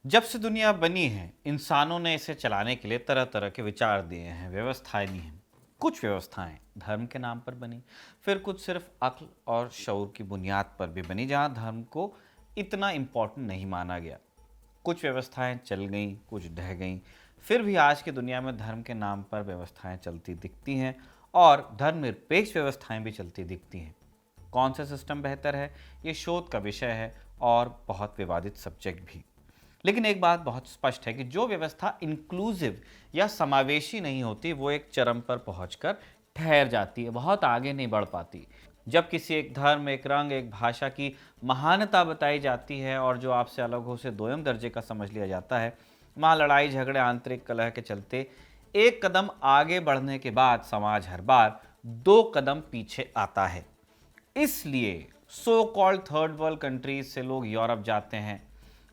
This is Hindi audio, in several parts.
जब से दुनिया बनी है, इंसानों ने इसे चलाने के लिए तरह तरह के विचार दिए हैं, व्यवस्थाएं दी हैं। कुछ व्यवस्थाएं धर्म के नाम पर बनी, फिर कुछ सिर्फ अक्ल और शऊर की बुनियाद पर भी बनी, जहां धर्म को इतना इम्पोर्टेंट नहीं माना गया। कुछ व्यवस्थाएं चल गईं, कुछ ढह गईं। फिर भी आज की दुनिया में धर्म के नाम पर व्यवस्थाएं चलती दिखती हैं और धर्मनिरपेक्ष व्यवस्थाएं भी चलती दिखती हैं। कौन सा सिस्टम बेहतर है, ये शोध का विषय है और बहुत विवादित सब्जेक्ट भी। लेकिन एक बात बहुत स्पष्ट है कि जो व्यवस्था इंक्लूसिव या समावेशी नहीं होती, वो एक चरम पर पहुंचकर ठहर जाती है, बहुत आगे नहीं बढ़ पाती। जब किसी एक धर्म, एक रंग, एक भाषा की महानता बताई जाती है और जो आपसे अलग हो उसे दोयम दर्जे का समझ लिया जाता है, वहाँ लड़ाई झगड़े, आंतरिक कलह के चलते एक कदम आगे बढ़ने के बाद समाज हर बार दो कदम पीछे आता है। इसलिए so called third world countries से लोग यूरोप जाते हैं,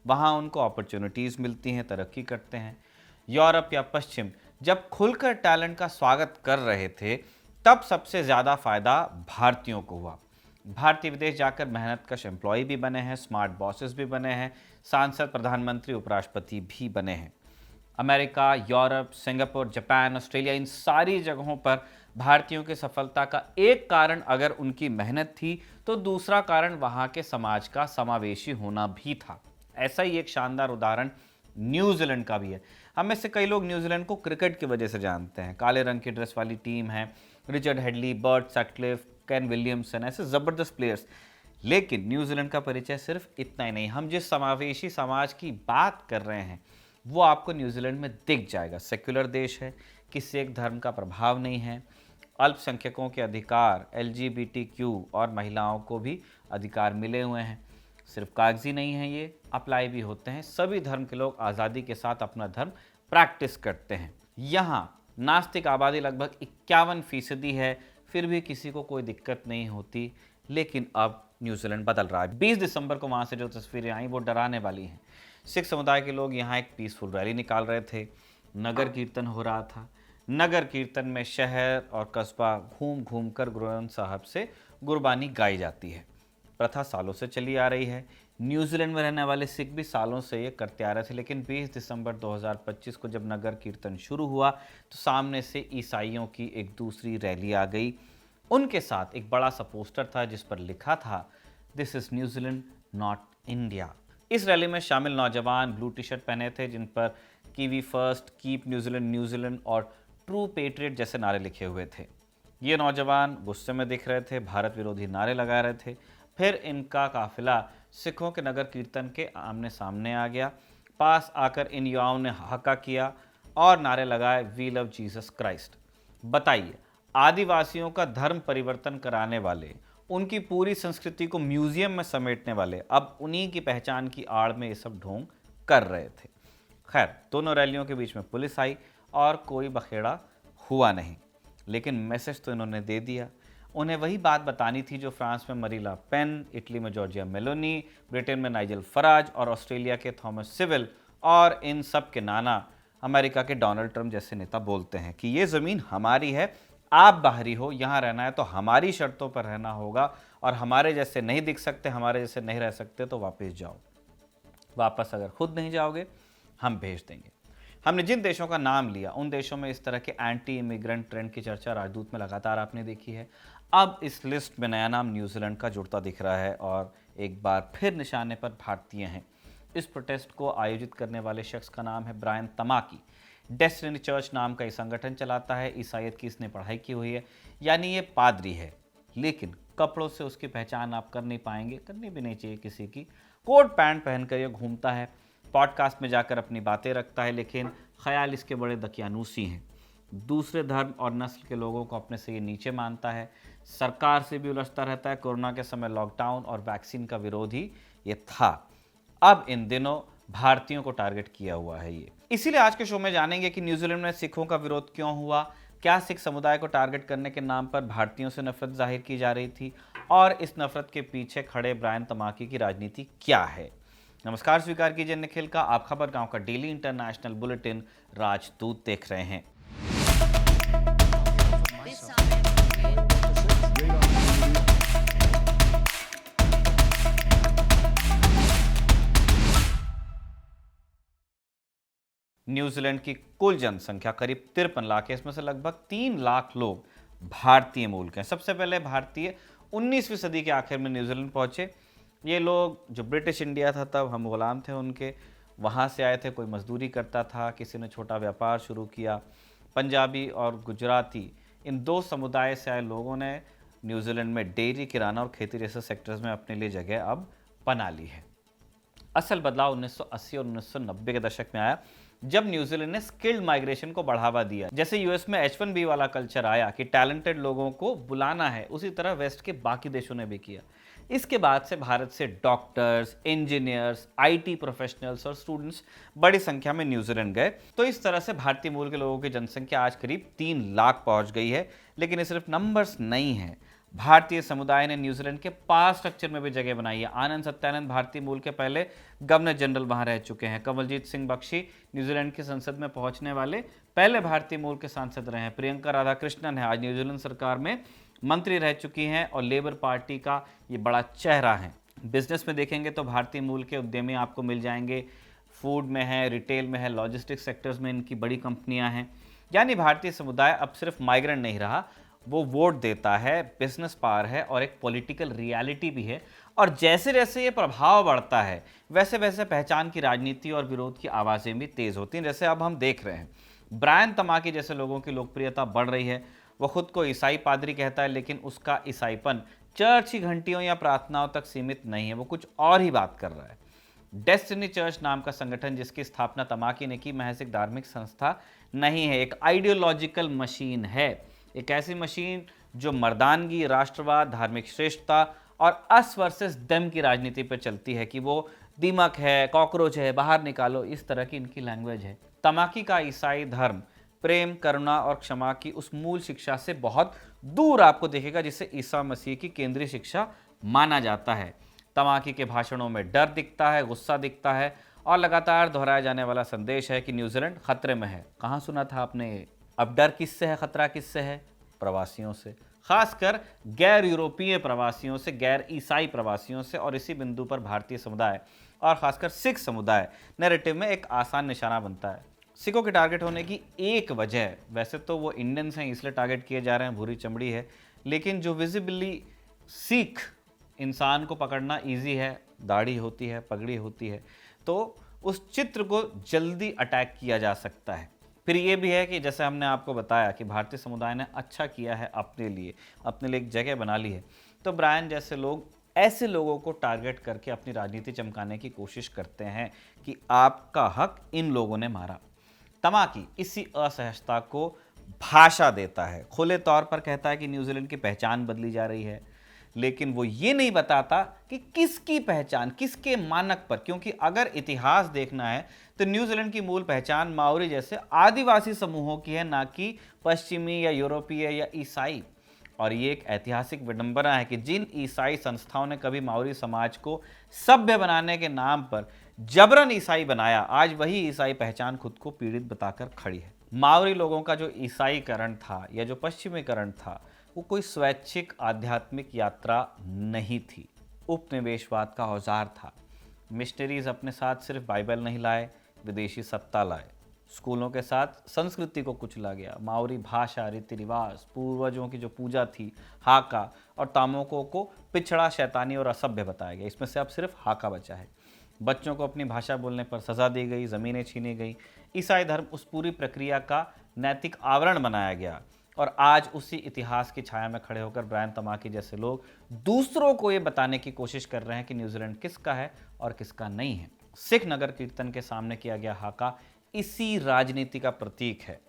वहाँ उनको अपॉर्चुनिटीज़ मिलती हैं, तरक्की करते हैं। यूरोप या पश्चिम जब खुलकर टैलेंट का स्वागत कर रहे थे, तब सबसे ज़्यादा फ़ायदा भारतीयों को हुआ। भारतीय विदेश जाकर मेहनतकश एम्प्लॉय भी बने हैं, स्मार्ट बॉसेस भी बने हैं, सांसद, प्रधानमंत्री, उपराष्ट्रपति भी बने हैं। America, Europe, Singapore, Japan, Australia, इन सारी जगहों पर भारतीयों की सफलता का एक कारण अगर उनकी मेहनत थी, तो दूसरा कारण वहाँ के समाज का समावेशी होना भी था। ऐसा ही एक शानदार उदाहरण न्यूजीलैंड का भी है। हम में से कई लोग न्यूजीलैंड को क्रिकेट की वजह से जानते हैं। काले रंग की ड्रेस वाली टीम है, Richard Hadlee, Bert Sutcliffe, Ken Williamson, ऐसे ज़बरदस्त प्लेयर्स। लेकिन न्यूजीलैंड का परिचय सिर्फ इतना ही नहीं। हम जिस समावेशी समाज की बात कर रहे हैं, वो आपको न्यूजीलैंड में दिख जाएगा। सेक्युलर देश है, किसी एक धर्म का प्रभाव नहीं है, अल्पसंख्यकों के अधिकार, LGBTQ और महिलाओं को भी अधिकार मिले हुए हैं। सिर्फ कागजी नहीं है, ये अप्लाई भी होते हैं। सभी धर्म के लोग आज़ादी के साथ अपना धर्म प्रैक्टिस करते हैं। यहाँ नास्तिक आबादी लगभग 51% है, फिर भी किसी को कोई दिक्कत नहीं होती। लेकिन अब न्यूजीलैंड बदल रहा है। 20 दिसंबर को वहाँ से जो तस्वीरें आई वो डराने वाली हैं। सिख समुदाय के लोग यहाँ एक पीसफुल रैली निकाल रहे थे, नगर कीर्तन हो रहा था। नगर कीर्तन में शहर और कस्बा घूम घूम कर गुरु ग्रंथ साहब से गुरबानी गाई जाती है। प्रथा सालों से चली आ रही है। न्यूजीलैंड में रहने वाले सिख भी सालों से ये करते आ रहे थे। लेकिन 20 दिसंबर 2025 को जब नगर कीर्तन शुरू हुआ, तो सामने से ईसाइयों की एक दूसरी रैली आ गई। उनके साथ एक बड़ा सा पोस्टर था जिस पर लिखा था, this is New Zealand not India. इस रैली में शामिल नौजवान ब्लू टी शर्ट पहने थे, जिन पर kiwi first, keep New Zealand New Zealand और ट्रू पेट्रियट जैसे नारे लिखे हुए थे। ये नौजवान गुस्से में दिख रहे थे, भारत विरोधी नारे लगा रहे थे। फिर इनका काफिला सिखों के नगर कीर्तन के आमने सामने आ गया। पास आकर इन युवाओं ने हाका किया और नारे लगाए, वी लव जीसस क्राइस्ट। बताइए, आदिवासियों का धर्म परिवर्तन कराने वाले, उनकी पूरी संस्कृति को म्यूजियम में समेटने वाले, अब उन्हीं की पहचान की आड़ में ये सब ढोंग कर रहे थे। खैर, दोनों रैलियों के बीच में पुलिस आई और कोई बखेड़ा हुआ नहीं। लेकिन मैसेज तो इन्होंने दे दिया। उन्हें वही बात बतानी थी जो फ्रांस में मरीला पेन, इटली में जॉर्जिया मेलोनी, ब्रिटेन में नाइजल फराज और ऑस्ट्रेलिया के थॉमस सिविल और इन सब के नाना अमेरिका के डोनाल्ड ट्रंप जैसे नेता बोलते हैं कि ये ज़मीन हमारी है, आप बाहरी हो, यहाँ रहना है तो हमारी शर्तों पर रहना होगा और हमारे जैसे नहीं दिख सकते, हमारे जैसे नहीं रह सकते तो वापस जाओ। वापस अगर खुद नहीं जाओगे, हम भेज देंगे। हमने जिन देशों का नाम लिया, उन देशों में इस तरह के एंटी इमिग्रेंट ट्रेंड की चर्चा राजदूत में लगातार आपने देखी है। अब इस लिस्ट में नया नाम न्यूजीलैंड का जुड़ता दिख रहा है और एक बार फिर निशाने पर भारतीय हैं। इस प्रोटेस्ट को आयोजित करने वाले शख्स का नाम है ब्रायन तमाकी। डेस्टिनी चर्च नाम का ये संगठन चलाता है। ईसाइयत की इसने पढ़ाई की हुई है, यानी ये पादरी है। लेकिन कपड़ों से उसकी पहचान आप कर नहीं पाएंगे, करनी भी नहीं चाहिए किसी की। कोट पैंट पहनकर ये घूमता है, पॉडकास्ट में जाकर अपनी बातें रखता है, लेकिन ख्याल इसके बड़े दकियानूसी हैं। दूसरे धर्म और नस्ल के लोगों को अपने से ये नीचे मानता है। सरकार से भी उलझता रहता है। कोरोना के समय लॉकडाउन और वैक्सीन का विरोधी ये था। अब इन दिनों भारतीयों को टारगेट किया हुआ है ये। इसीलिए आज के शो में जानेंगे कि न्यूजीलैंड में सिखों का विरोध क्यों हुआ, क्या सिख समुदाय को टारगेट करने के नाम पर भारतीयों से नफरत जाहिर की जा रही थी और इस नफरत के पीछे खड़े ब्रायन तमाकी की राजनीति क्या है। नमस्कार, स्वीकार कीजिए निखिल का। आप खबर गांव का डेली इंटरनेशनल बुलेटिन राजदूत देख रहे हैं। न्यूजीलैंड की कुल जनसंख्या करीब 53 लाख है। इसमें से लगभग 3 लाख लोग भारतीय मूल के हैं। सबसे पहले भारतीय 19वीं सदी के आखिर में न्यूजीलैंड पहुंचे। ये लोग जो ब्रिटिश इंडिया था तब हम गुलाम थे उनके, वहाँ से आए थे। कोई मजदूरी करता था, किसी ने छोटा व्यापार शुरू किया। पंजाबी और गुजराती, इन दो समुदाय से आए लोगों ने न्यूजीलैंड में डेयरी, किराना और खेती जैसे सेक्टर्स में अपने लिए जगह अब बना ली है। असल बदलाव 1980 और 1990 के दशक में आया, जब न्यूजीलैंड ने स्किल्ड माइग्रेशन को बढ़ावा दिया। जैसे यूएस में H1B वाला कल्चर आया कि टैलेंटेड लोगों को बुलाना है, उसी तरह वेस्ट के बाकी देशों ने भी किया। इसके बाद से भारत से डॉक्टर्स, इंजीनियर्स, आईटी प्रोफेशनल्स और स्टूडेंट्स बड़ी संख्या में न्यूजीलैंड गए। तो इस तरह से भारतीय मूल के लोगों की जनसंख्या आज करीब 3 लाख पहुंच गई है। लेकिन ये सिर्फ नंबर्स नहीं है। भारतीय समुदाय ने न्यूजीलैंड के पावर स्ट्रक्चर में भी जगह बनाई है। आनंद सत्यानंद भारतीय मूल के पहले गवर्नर जनरल वहां रह चुके हैं। कमलजीत सिंह बख्शी न्यूजीलैंड की संसद में पहुंचने वाले पहले भारतीय मूल के सांसद रहे हैं। प्रियंका राधाकृष्णन है, आज न्यूजीलैंड सरकार में मंत्री रह चुकी हैं और लेबर पार्टी का ये बड़ा चेहरा है। बिजनेस में देखेंगे तो भारतीय मूल के उद्यमी आपको मिल जाएंगे। फूड में है, रिटेल में है, लॉजिस्टिक्स सेक्टर्स में इनकी बड़ी कंपनियां हैं। यानी भारतीय समुदाय अब सिर्फ माइग्रेंट नहीं रहा, वो वोट देता है, बिजनेस पावर है और एक पॉलिटिकल रियलिटी भी है। और जैसे जैसे ये प्रभाव बढ़ता है, वैसे वैसे पहचान की राजनीति और विरोध की आवाज़ें भी तेज़ होती हैं। जैसे अब हम देख रहे हैं, ब्रायन तमाकी जैसे लोगों की लोकप्रियता बढ़ रही है। वो खुद को ईसाई पादरी कहता है, लेकिन उसका ईसाईपन चर्च की घंटियों या प्रार्थनाओं तक सीमित नहीं है, वो कुछ और ही बात कर रहा है। डेस्टिनी चर्च नाम का संगठन, जिसकी स्थापना तमाकी ने की, महज एक धार्मिक संस्था नहीं है, एक आइडियोलॉजिकल मशीन है। एक ऐसी मशीन जो मर्दानगी, राष्ट्रवाद, धार्मिक श्रेष्ठता और अस वर्सेस दम की राजनीति पर चलती है कि वो दीमक है, कॉकरोच है, बाहर निकालो, इस तरह की इनकी लैंग्वेज है। तमाकी का ईसाई धर्म प्रेम, करुणा और क्षमा की उस मूल शिक्षा से बहुत दूर आपको दिखेगा जिसे ईसा मसीह की केंद्रीय शिक्षा माना जाता है। तमाकी के भाषणों में डर दिखता है, गुस्सा दिखता है और लगातार दोहराया जाने वाला संदेश है कि न्यूजीलैंड खतरे में है। कहाँ सुना था आपने ये? अब डर किससे है, खतरा किससे है? प्रवासियों से, खासकर गैर यूरोपीय प्रवासियों से, गैर ईसाई प्रवासियों से। और इसी बिंदु पर भारतीय समुदाय और खासकर सिख समुदाय नैरेटिव में एक आसान निशाना बनता है। सिखों के टारगेट होने की एक वजह, वैसे तो वो इंडियंस हैं इसलिए टारगेट किए जा रहे हैं, भूरी चमड़ी है, लेकिन जो विजिबली सिख इंसान को पकड़ना ईजी है, दाढ़ी होती है, पगड़ी होती है, तो उस चित्र को जल्दी अटैक किया जा सकता है। फिर ये भी है कि जैसे हमने आपको बताया कि भारतीय समुदाय ने अच्छा किया है अपने लिए एक जगह बना ली है, तो ब्रायन जैसे लोग ऐसे लोगों को टारगेट करके अपनी राजनीति चमकाने की कोशिश करते हैं कि आपका हक इन लोगों ने मारा। तमाकी इसी असहजता को भाषा देता है, खुले तौर पर कहता है कि न्यूजीलैंड की पहचान बदली जा रही है, लेकिन वो ये नहीं बताता कि किसकी पहचान, किसके मानक पर। क्योंकि अगर इतिहास देखना है तो न्यूजीलैंड की मूल पहचान माओरी जैसे आदिवासी समूहों की है, ना कि पश्चिमी या यूरोपीय या ईसाई। और ये एक ऐतिहासिक विडंबना है कि जिन ईसाई संस्थाओं ने कभी माओरी समाज को सभ्य बनाने के नाम पर जबरन ईसाई बनाया, आज वही ईसाई पहचान खुद को पीड़ित बताकर खड़ी है। माओरी लोगों का जो ईसाईकरण था या जो पश्चिमीकरण था, वो कोई स्वैच्छिक आध्यात्मिक यात्रा नहीं थी, उपनिवेशवाद का औजार था। मिशनरीज अपने साथ सिर्फ बाइबल नहीं लाए, विदेशी सत्ता लाए। स्कूलों के साथ संस्कृति को कुचला गया। माओरी भाषा, रीति रिवाज, पूर्वजों की जो पूजा थी, हाका और तामोको को पिछड़ा, शैतानी और असभ्य बताया गया। इसमें से अब सिर्फ हाका बचा है। बच्चों को अपनी भाषा बोलने पर सजा दी गई, ज़मीनें छीनी गई। ईसाई धर्म उस पूरी प्रक्रिया का नैतिक आवरण बनाया गया। और आज उसी इतिहास की छाया में खड़े होकर ब्रायन तमाकी जैसे लोग दूसरों को ये बताने की कोशिश कर रहे हैं कि न्यूजीलैंड किसका है और किसका नहीं है। सिख नगर कीर्तन के सामने किया गया हाका इसी राजनीति का प्रतीक है।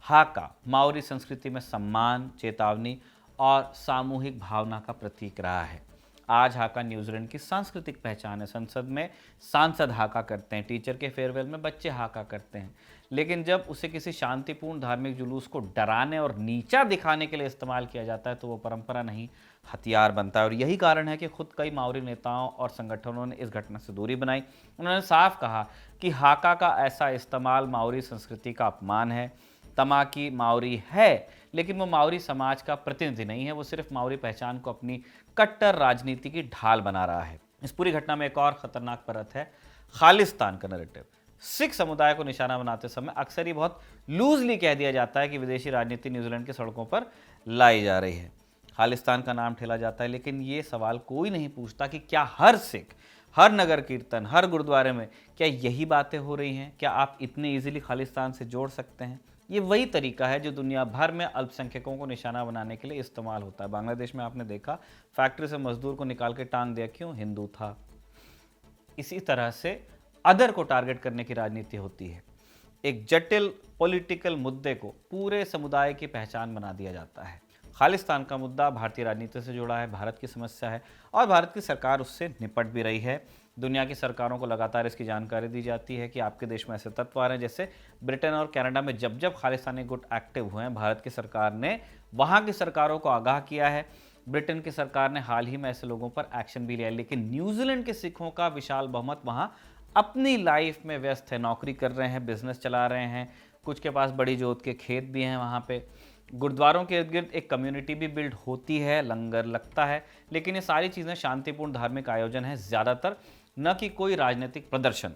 हाका माओरी संस्कृति में सम्मान, चेतावनी और सामूहिक भावना का प्रतीक रहा है। आज हाका न्यूजीलैंड की सांस्कृतिक पहचान है। संसद में सांसद हाका करते हैं, टीचर के फेयरवेल में बच्चे हाका करते हैं। लेकिन जब उसे किसी शांतिपूर्ण धार्मिक जुलूस को डराने और नीचा दिखाने के लिए इस्तेमाल किया जाता है तो वो परंपरा नहीं, हथियार बनता है। और यही कारण है कि खुद कई माओरी नेताओं और संगठनों ने इस घटना से दूरी बनाई। उन्होंने साफ कहा कि हाका का ऐसा इस्तेमाल माओरी संस्कृति का अपमान है। तमाकी माओरी है, लेकिन वो माओरी समाज का प्रतिनिधि नहीं है। वो सिर्फ माओरी पहचान को अपनी कट्टर राजनीति की ढाल बना रहा है। इस पूरी घटना में एक और खतरनाक परत है, खालिस्तान का नैरेटिव। सिख समुदाय को निशाना बनाते समय अक्सर ही बहुत लूजली कह दिया जाता है कि विदेशी राजनीति न्यूजीलैंड की सड़कों पर लाई जा रही है, खालिस्तान का नाम ठेला जाता है। लेकिन ये सवाल कोई नहीं पूछता कि क्या हर सिख, हर नगर कीर्तन, हर गुरुद्वारे में क्या यही बातें हो रही हैं? क्या आप इतने इजीली खालिस्तान से जोड़ सकते हैं? ये वही तरीका है जो दुनिया भर में अल्पसंख्यकों को निशाना बनाने के लिए इस्तेमाल होता है। बांग्लादेश में आपने देखा, फैक्ट्री से मजदूर को निकाल के टांग दिया, क्यों? हिंदू था। इसी तरह से अदर को टारगेट करने की राजनीति होती है। एक जटिल पॉलिटिकल मुद्दे को पूरे समुदाय की पहचान बना दिया जाता है। खालिस्तान का मुद्दा भारतीय राजनीति से जुड़ा है, भारत की समस्या है और भारत की सरकार उससे निपट भी रही है। दुनिया की सरकारों को लगातार इसकी जानकारी दी जाती है कि आपके देश में ऐसे तत्व आ रहे हैं। जैसे ब्रिटेन और कनाडा में जब जब खालिस्तानी गुट एक्टिव हुए हैं, भारत की सरकार ने वहाँ की सरकारों को आगाह किया है। ब्रिटेन की सरकार ने हाल ही में ऐसे लोगों पर एक्शन भी लिया है। लेकिन न्यूजीलैंड के सिखों का विशाल बहुमत वहाँ अपनी लाइफ में व्यस्त है, नौकरी कर रहे हैं, बिजनेस चला रहे हैं, कुछ के पास बड़ी जोत के खेत भी हैं। वहाँ पे गुरुद्वारों के इर्द गिर्द एक कम्युनिटी भी बिल्ड होती है, लंगर लगता है। लेकिन ये सारी चीज़ें शांतिपूर्ण धार्मिक आयोजन है ज़्यादातर, न कि कोई राजनीतिक प्रदर्शन।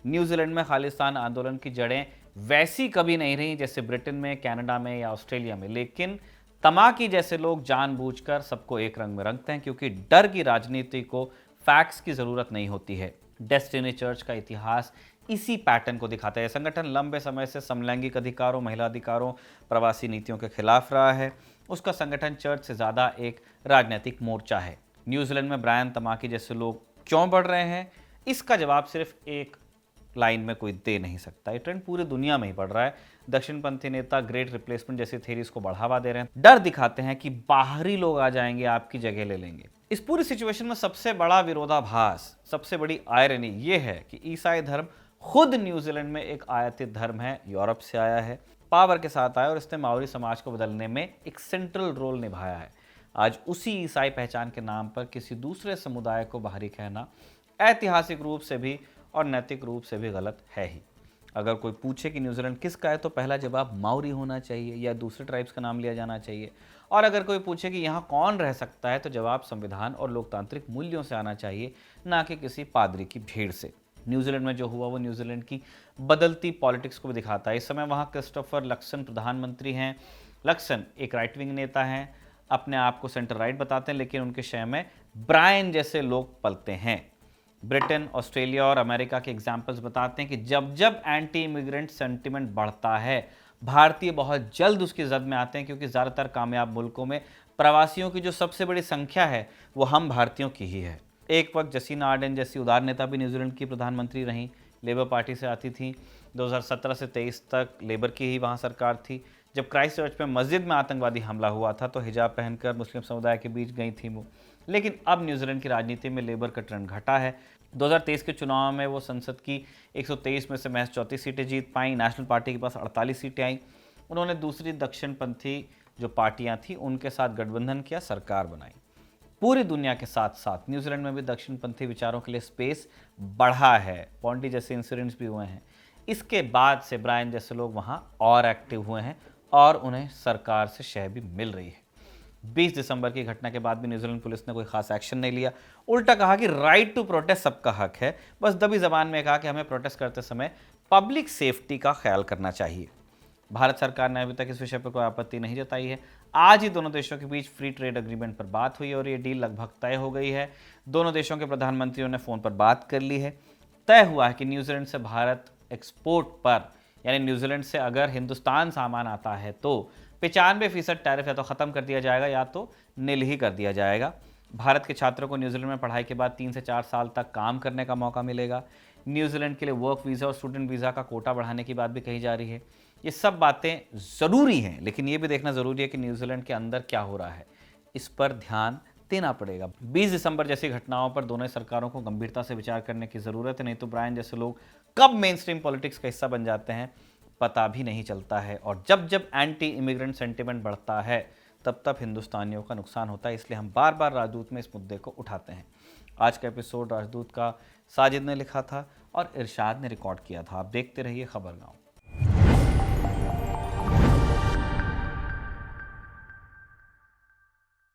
न्यूजीलैंड में खालिस्तान आंदोलन की जड़ें वैसी कभी नहीं रही जैसे ब्रिटेन में, कनाडा में या ऑस्ट्रेलिया में। लेकिन तमाकी जैसे लोग जानबूझकर सबको एक रंग में रंगते हैं, क्योंकि डर की राजनीति को फैक्ट्स की ज़रूरत नहीं होती है। डेस्टिनी चर्च का इतिहास इसी पैटर्न को दिखाता है। संगठन लंबे समय से समलैंगिक अधिकारों, महिला अधिकारों, प्रवासी नीतियों के खिलाफ रहा है। उसका संगठन चर्च से ज़्यादा एक राजनीतिक मोर्चा है। न्यूजीलैंड में ब्रायन तमाकी जैसे लोग क्यों बढ़ रहे हैं, इसका जवाब सिर्फ एक लाइन में कोई दे नहीं सकता। ये ट्रेंड पूरी दुनिया में ही बढ़ रहा है। दक्षिणपंथी नेता ग्रेट रिप्लेसमेंट जैसी थेरीज को बढ़ावा दे रहे हैं, डर दिखाते हैं कि बाहरी लोग आ जाएंगे, आपकी जगह ले लेंगे। इस पूरी सिचुएशन में सबसे बड़ा विरोधाभास, सबसे बड़ी आयरनी ये है कि ईसाई धर्म खुद न्यूजीलैंड में एक आयातित धर्म है, यूरोप से आया है, पावर के साथ आया और इसने माओरी समाज को बदलने में एक सेंट्रल रोल निभाया है। आज उसी ईसाई पहचान के नाम पर किसी दूसरे समुदाय को बाहरी कहना ऐतिहासिक रूप से भी और नैतिक रूप से भी गलत है ही। अगर कोई पूछे कि न्यूजीलैंड किसका है, तो पहला जवाब माओरी होना चाहिए या दूसरे ट्राइब्स का नाम लिया जाना चाहिए। और अगर कोई पूछे कि यहाँ कौन रह सकता है, तो जवाब संविधान और लोकतांत्रिक मूल्यों से आना चाहिए, ना कि किसी पादरी की भीड़ से। न्यूजीलैंड में जो हुआ वो न्यूजीलैंड की बदलती पॉलिटिक्स को भी दिखाता है। इस समय वहाँ क्रिस्टोफर लक्सन प्रधानमंत्री हैं। लक्सन एक राइट विंग नेता हैं, अपने आप को सेंटर राइट बताते हैं, लेकिन उनके शय में ब्रायन जैसे लोग पलते हैं। ब्रिटेन, ऑस्ट्रेलिया और अमेरिका के एग्जाम्पल्स बताते हैं कि जब जब एंटी इमिग्रेंट सेंटिमेंट बढ़ता है, भारतीय बहुत जल्द उसकी जद में आते हैं, क्योंकि ज़्यादातर कामयाब मुल्कों में प्रवासियों की जो सबसे बड़ी संख्या है वो हम भारतीयों की ही है। एक वक्त जसीना आर्डन जैसी उदार नेता भी न्यूजीलैंड की प्रधानमंत्री रहीं, लेबर पार्टी से आती थी। 2017 से 23 तक लेबर की ही वहाँ सरकार थी। जब क्राइस्ट चर्च में मस्जिद में आतंकवादी हमला हुआ था तो हिजाब पहनकर मुस्लिम समुदाय के बीच गई थी वो। लेकिन अब न्यूजीलैंड की राजनीति में लेबर का ट्रेंड घटा है। 2023 के चुनाव में वो संसद की 123 में से महज 34 सीटें जीत पाई। नेशनल पार्टी के पास 48 सीटें आई। उन्होंने दूसरी दक्षिणपंथी जो पार्टियां थी उनके साथ गठबंधन किया, सरकार बनाई। पूरी दुनिया के साथ साथ न्यूजीलैंड में भी दक्षिणपंथी विचारों के लिए स्पेस बढ़ा है। पॉन्टी जैसे इंसिडेंट्स भी हुए हैं। इसके बाद से ब्रायन जैसे लोग वहाँ और एक्टिव हुए हैं और उन्हें सरकार से शह भी मिल रही है। 20 दिसंबर की घटना के बाद भी न्यूजीलैंड पुलिस ने कोई खास एक्शन नहीं लिया, उल्टा कहा कि राइट टू प्रोटेस्ट सबका हक है। बस दबी जबान में कहा कि हमें प्रोटेस्ट करते समय पब्लिक सेफ्टी का ख्याल करना चाहिए। भारत सरकार ने अभी तक इस विषय पर कोई आपत्ति नहीं जताई है। आज ही दोनों देशों के बीच फ्री ट्रेड एग्रीमेंट पर बात हुई और ये डील लगभग तय हो गई है। दोनों देशों के प्रधानमंत्रियों ने फ़ोन पर बात कर ली है। तय हुआ है कि न्यूजीलैंड से भारत एक्सपोर्ट पर, यानी न्यूजीलैंड से अगर हिंदुस्तान सामान आता है तो 95% टैरिफ या तो ख़त्म कर दिया जाएगा या तो नील ही कर दिया जाएगा। भारत के छात्रों को न्यूजीलैंड में पढ़ाई के बाद 3 से 4 साल तक काम करने का मौका मिलेगा। न्यूजीलैंड के लिए वर्क वीज़ा और स्टूडेंट वीज़ा का कोटा बढ़ाने की बात भी कही जा रही है। ये सब बातें ज़रूरी हैं, लेकिन ये भी देखना ज़रूरी है कि न्यूजीलैंड के अंदर क्या हो रहा है, इस पर ध्यान देना पड़ेगा। 20 दिसंबर जैसी घटनाओं पर दोनों सरकारों को गंभीरता से विचार करने की ज़रूरत है, नहीं तो ब्रायन जैसे लोग कब मेन स्ट्रीम पॉलिटिक्स का हिस्सा बन जाते हैं पता भी नहीं चलता है। और जब जब एंटी इमिग्रेंट सेंटिमेंट बढ़ता है तब तब हिंदुस्तानियों का नुकसान होता है। इसलिए हम बार बार राजदूत में इस मुद्दे को उठाते हैं। आज का एपिसोड राजदूत का साजिद ने लिखा था और इरशाद ने रिकॉर्ड किया था। आप देखते रहिए खबरगांव।